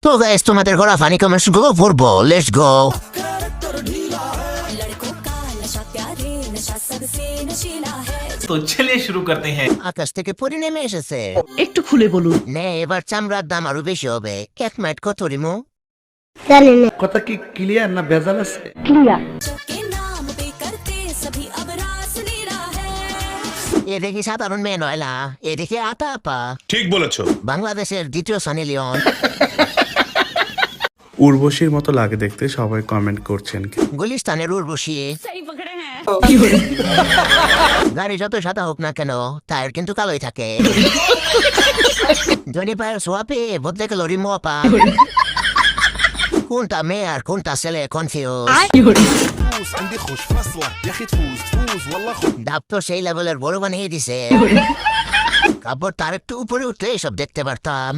তো গাইস তোমাদের ঘোরা ফানি কমেন্টস গুলো পড়বো, লেটস গো। तो चलिए शुरू करते हैं। আকাশ থেকে পরি নেমে এসেছে। একটু খুলে বলুন। নে এবার চামড়ার দাম আরো বেশি হবে। এক মাইট কত রিমু? কথা কি ক্লিয়ার না ভেজাল আছে? এ দেখি সাধারণ মেয়ে নয় না, এ দেখি আতা আপা, ঠিক বলেছো। বাংলাদেশের দ্বিতীয় সানি লিওন। উর্বশীর মতো লাগে দেখতে, সবাই কমেন্ট করছেন। গুলিস্তানের উর্বশী। গাড়ি যত সাদা হোক না কেন, টায়ার কিন্তু কালোই থাকে। জনি পায়ের সোয়াপে বদলে গেল রিমু আপা। কোনটা মেয়ে আর কোনটা ছেলে কনফিউজ। عندي خوش فصلة يا اخي تفوز والله ডাব তো সেই লেভেলের বড় বানিয়ে দিছে। কাপড় তার একটু উপরে উঠলে সব দেখতে পারতাম।